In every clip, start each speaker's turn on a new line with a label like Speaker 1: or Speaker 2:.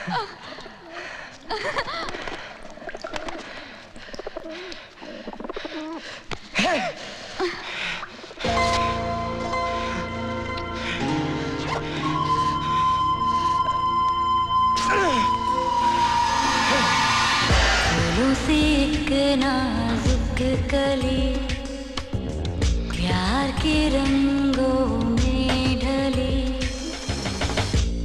Speaker 1: फूलों से एक नाजुक कली प्यार के रंगों में ढली,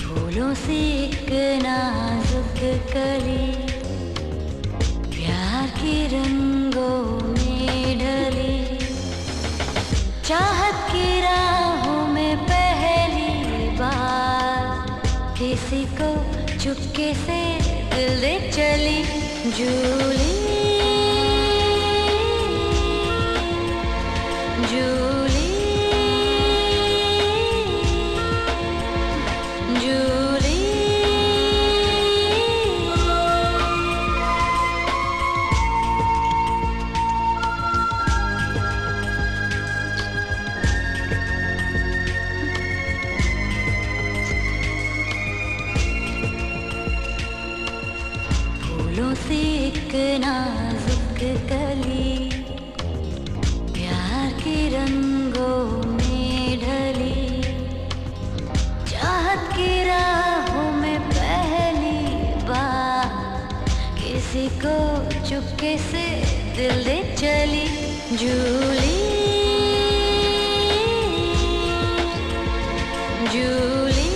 Speaker 1: फूलों से एक नाजुक कली प्यार के रंगों में ढली, चाहत की राहों में पहली बार किसी को चुपके से दिल दे चली जूली जूली जूली। फूलों से एक नाजुक कली प्यार के रंगों में ढली, चाहत की राहों में पहली बार किसी को चुपके से दिल दे चली जूली जूली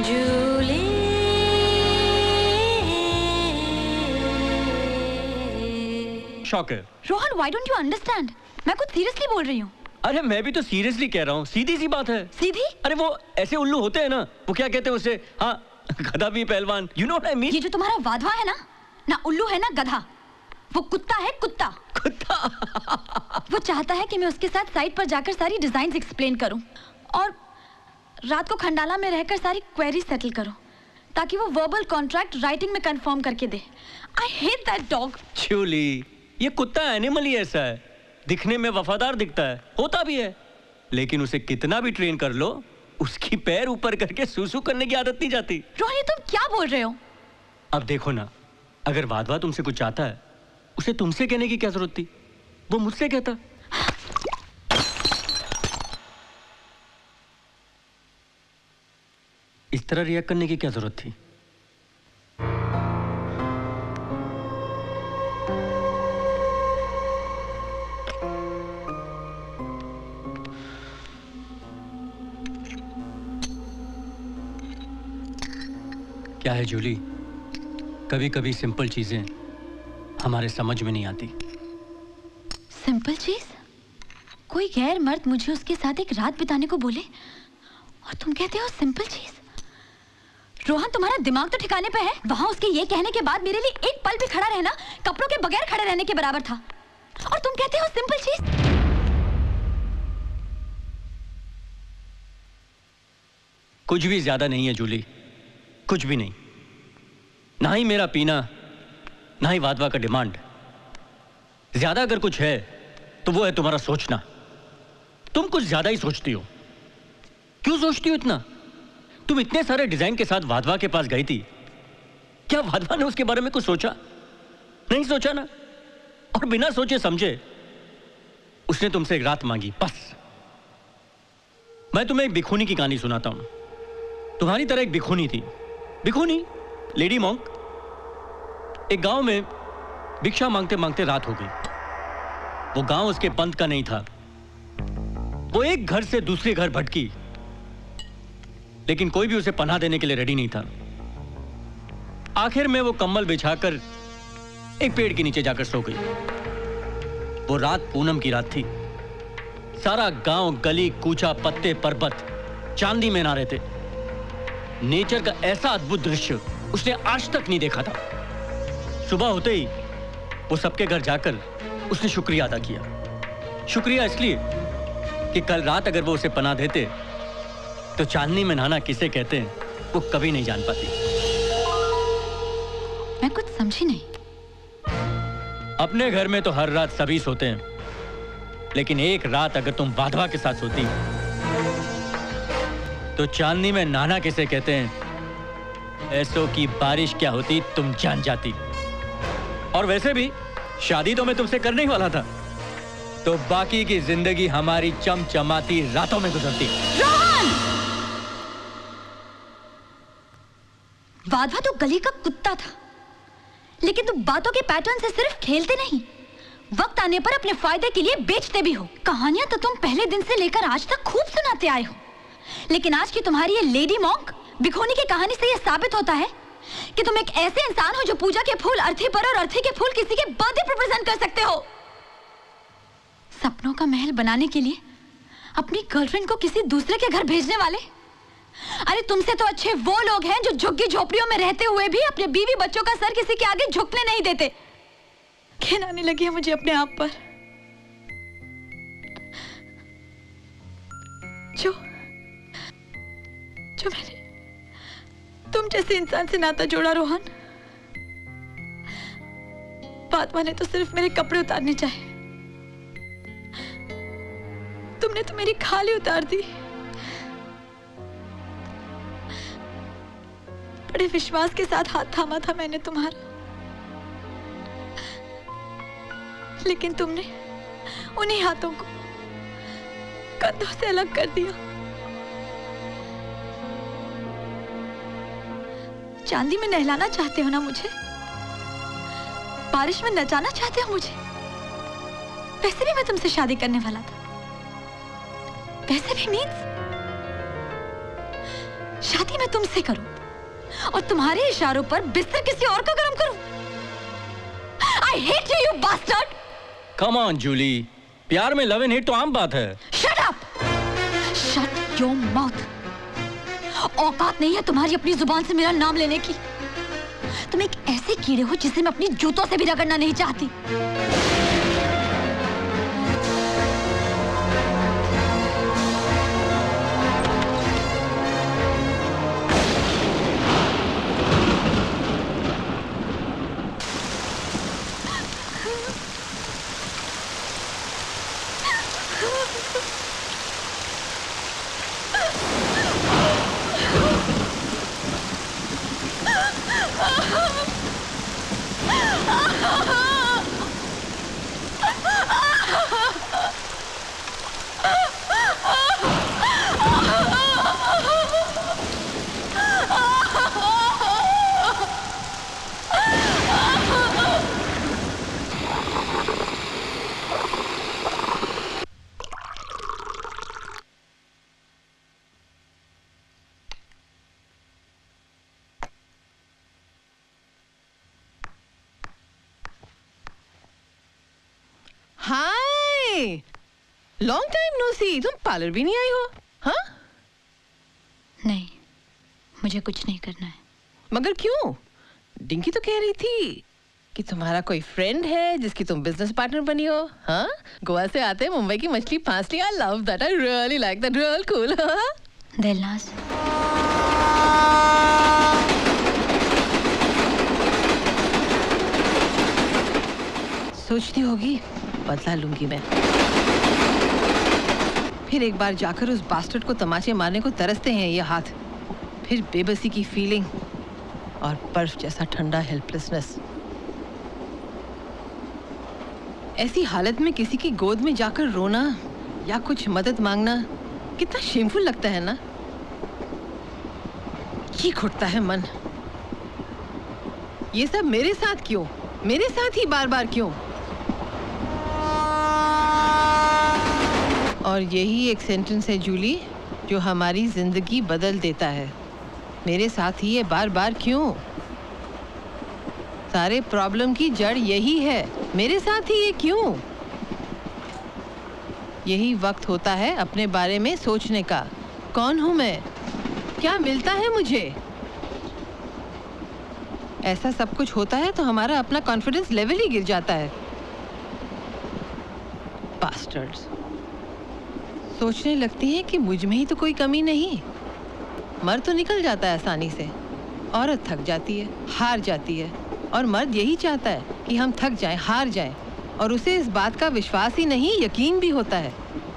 Speaker 1: जूली।
Speaker 2: शौक है।
Speaker 3: Rohan, why don't you understand? मैं कुछ सीरियसली बोल रही हूँ।
Speaker 2: अरे मैं भी तो सीरियसली कह रहा हूँ, सीधी सी बात है।
Speaker 3: सीधी?
Speaker 2: अरे वो ऐसे उल्लू होते हैं ना, वो क्या कहते हैं उसे, हाँ गधा भी पहलवान, you know what I mean?
Speaker 3: ये जो तुम्हारा वाधवा है ना उल्लू है ना गधा, वो कुत्ता है कुत्ता।
Speaker 2: कुत्ता।
Speaker 3: वो चाहता है कि मैं उसके साथ साइट पर जाकर सारी डिजाइन एक्सप्लेन करूं और रात को खंडाला में रहकर सारी क्वेरी सेटल करूं ताकि वो वर्बल कॉन्ट्रैक्ट राइटिंग में कंफर्म करके दे। I hate that dog.
Speaker 2: चूली, ये कुत्ता एनिमल ही ऐसा है, दिखने में वफादार दिखता है, होता भी है, लेकिन उसे कितना भी ट्रेन कर लो उसकी पैर ऊपर करके सूसू करने की आदत नहीं जाती।
Speaker 3: रोहिणी, तुम क्या बोल रहे हो?
Speaker 2: अब देखो ना, अगर वाधवा तुमसे कुछ चाहता है उसे तुमसे कहने की क्या जरूरत थी, वो मुझसे कहता। इस तरह रिएक्ट करने की क्या जरूरत थी? क्या है जूली, कभी कभी सिंपल चीजें हमारे समझ में नहीं आती।
Speaker 3: सिंपल चीज? कोई गैर मर्द मुझे उसके साथ एक रात बिताने को बोले और तुम कहते हो सिंपल चीज? रोहन, तुम्हारा दिमाग तो ठिकाने पे है? वहां उसके ये कहने के बाद मेरे लिए एक पल भी खड़ा रहना कपड़ों के बगैर खड़े रहने के बराबर था, और तुम कहते हो सिंपल चीज?
Speaker 2: कुछ भी ज्यादा नहीं है जूली, कुछ भी नहीं। ना ही मेरा पीना, ना ही वाधवा का डिमांड। ज्यादा अगर कुछ है तो वो है तुम्हारा सोचना। तुम कुछ ज्यादा ही सोचती हो। क्यों सोचती हो इतना? तुम इतने सारे डिजाइन के साथ वाधवा के पास गई थी, क्या वाधवा ने उसके बारे में कुछ सोचा? नहीं सोचा ना। और बिना सोचे समझे उसने तुमसे एक रात मांगी, बस। मैं तुम्हें एक भिखुनी की कहानी सुनाता हूं। तुम्हारी तरह एक भिखुनी थी, भिखुनी, लेडी मॉन्क। एक गांव में भिक्षा मांगते मांगते रात हो गई। वो गांव उसके पंथ का नहीं था। वो एक घर से दूसरे घर भटकी, लेकिन कोई भी उसे पनाह देने के लिए रेडी नहीं था। आखिर में वो कंबल बिछाकर एक पेड़ के नीचे जाकर सो गई। वो रात पूनम की रात थी। सारा गांव, गली कूचा, पत्ते पर्वत चांदी में नहा रहे थे। नेचर का ऐसा अद्भुत दृश्य उसने आज तक नहीं देखा था। सुबह होते ही वो सबके घर जाकर उसने शुक्रिया अदा किया। शुक्रिया इसलिए कि कल रात अगर वो उसे पनाह देते तो चांदनी में नहाना किसे कहते हैं वो कभी नहीं जान पाती।
Speaker 3: मैं कुछ समझी नहीं।
Speaker 2: अपने घर में तो हर रात सभी सोते हैं, लेकिन एक रात अगर तुम वाधवा के साथ सोती तो चांदनी में नहाना किसे कहते हैं? ऐसों की बारिश क्या होती तुम जान जाती। और वैसे भी शादी तो मैं तुमसे करने ही वाला था, तो बाकी की जिंदगी हमारी चमचमाती रातों में गुजरती।
Speaker 3: रोहन! वाधवा तो गली का कुत्ता था, लेकिन तुम बातों के पैटर्न से सिर्फ खेलते नहीं, वक्त आने पर अपने फायदे के लिए बेचते भी हो। कहानियां तो तुम पहले दिन से लेकर आज तक खूब सुनाते आए हो, लेकिन आज की तुम्हारी ये लेडी मॉन्क भिखोनी की कहानी से यह साबित होता है कि तुम एक ऐसे इंसान हो जो पूजा के फूल अर्थी पर और अर्थी के फूल किसी के बर्थडे पर प्रेजेंट कर सकते हो। सपनों का महल बनाने के लिए अपनी गर्लफ्रेंड को किसी दूसरे के घर भेजने वाले। अरे तुमसे तो अच्छे वो लोग हैं जो झुग्गी झोपड़ियों में रहते हुए भी अपने बीवी बच्चों का सर किसी के आगे झुकने नहीं देते। घिन आने लगी है मुझे अपने आप पर। जो मैंने तुम जैसे इंसान से नाता जोड़ा रोहन, फातिमा ने तो सिर्फ मेरे कपड़े उतारने चाहे, तुमने तो मेरी खाली उतार दी। बड़े विश्वास के साथ हाथ थामा था मैंने तुम्हारा, लेकिन तुमने उन्हीं हाथों को कंधों से अलग कर दिया। चांदी में नहलाना चाहते हो ना मुझे, बारिश में नचाना चाहते हो मुझे। वैसे भी मैं तुमसे शादी करने वाला था। वैसे भी मीन्स शादी मैं तुमसे करूं और तुम्हारे इशारों पर बिस्तर किसी और का गरम करूं। I hate you, you bastard!
Speaker 2: Come on, Jully, प्यार में लव एंड हेट तो आम बात है।
Speaker 3: Shut up! Shut your mouth! औकात नहीं है तुम्हारी अपनी जुबान से मेरा नाम लेने की। तुम एक ऐसे कीड़े हो जिसे मैं अपनी जूतों से भी रगड़ना नहीं चाहती।
Speaker 4: हाय, लॉन्ग टाइम नो सी। तुम पार्लर भी नहीं आई हो? हाँ?
Speaker 3: नहीं, मुझे कुछ नहीं करना है।
Speaker 4: मगर क्यों? डिंकी तो कह रही थी कि तुम्हारा कोई फ्रेंड है जिसकी तुम बिजनेस पार्टनर बनी हो। हाँ, गोवा से आते मुंबई की मछली फांस ली। I love that, I really like that, real cool.
Speaker 3: Dilnaz,
Speaker 4: सोचती होगी बदला लूंगी मैं। फिर एक बार जाकर उस बास्टर्ड को तमाचे मारने को तरसते हैं ये हाथ। फिर बेबसी की फीलिंग और बर्फ जैसा ठंडा हेल्पलेसनेस। ऐसी हालत में किसी की गोद में जाकर रोना या कुछ मदद मांगना कितना शेमफुल लगता है ना। चीख उठता है मन। ये सब मेरे साथ क्यों? मेरे साथ ही बार बार क्यों? और यही एक सेंटेंस है जूली जो हमारी जिंदगी बदल देता है। मेरे साथ ही ये बार बार क्यों? सारे प्रॉब्लम की जड़ यही है। मेरे साथ ही ये क्यों? यही वक्त होता है अपने बारे में सोचने का। कौन हूं मैं? क्या मिलता है मुझे? ऐसा सब कुछ होता है तो हमारा अपना कॉन्फिडेंस लेवल ही गिर जाता है। बास्टर्ड्स। सोचने लगती हैं कि मुझ में ही तो कोई कमी नहीं। मर्द तो निकल जाता है आसानी से, औरत थक जाती है, हार जाती है। और मर्द यही चाहता है कि हम थक जाएं, हार जाएं, और उसे इस बात का विश्वास ही नहीं, यकीन भी होता है।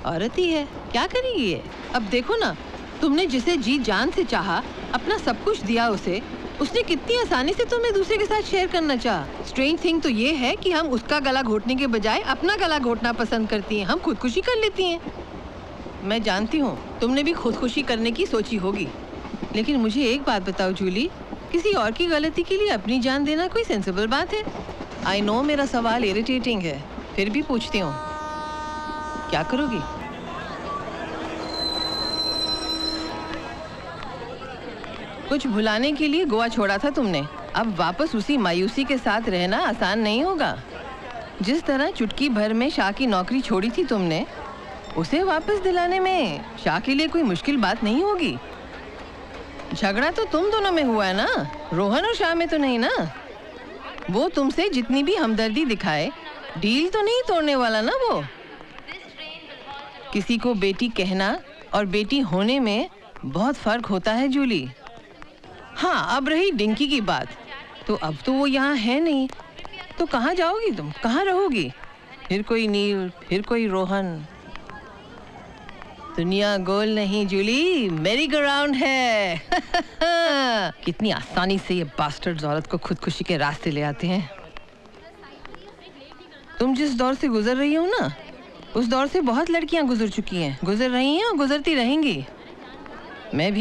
Speaker 4: औरत ही है, क्या करेगी ये? अब देखो ना, तुमने जिसे जी जान से चाहा, अपना सब कुछ दिया उसे, उसने कितनी आसानी से तुम्हें दूसरे के साथ शेयर करना चाहा। स्ट्रेंज थिंग तो ये है कि हम उसका गला घोटने के बजाय अपना गला घोटना पसंद करती हैं। हम खुदकुशी कर लेती हैं। मैं जानती हूँ तुमने भी खुदकुशी करने की सोची होगी, लेकिन मुझे एक बात बताओ जूली, किसी और की गलती के लिए अपनी जान देना कोई सेंसिबल बात है? आई नो मेरा सवाल इरिटेटिंग है, फिर भी पूछती हूँ, क्या करोगी? कुछ भुलाने के लिए गोवा छोड़ा था तुमने, अब वापस उसी मायूसी के साथ रहना आसान नहीं होगा। जिस तरह चुटकी भर में शाह की नौकरी छोड़ी थी तुमने, उसे वापस दिलाने में शाह के लिए कोई मुश्किल बात नहीं होगी। झगड़ा तो तुम दोनों में हुआ है ना, रोहन और शाह में तो नहीं ना। वो तुमसे जितनी भी हमदर्दी दिखाए, डील तो नहीं तोड़ने वाला ना वो। किसी को बेटी कहना और बेटी होने में बहुत फर्क होता है जूली। हाँ, अब रही डिंकी की बात, तो अब तो वो यहाँ है नहीं, तो कहाँ जाओगी तुम, कहाँ रहोगी? फिर कोई नील, फिर कोई रोहन। दुनिया गोल नहीं जूली, मेरी ग्राउंड है। कितनी आसानी से ये बास्टर्ड्स औरत को खुदकुशी के रास्ते ले आते हैं। तुम जिस दौर से गुजर रही हो ना, उस दौर से बहुत लड़कियां गुजर चुकी हैं, गुजर रही हैं और गुजरती रहेंगी। मैं भी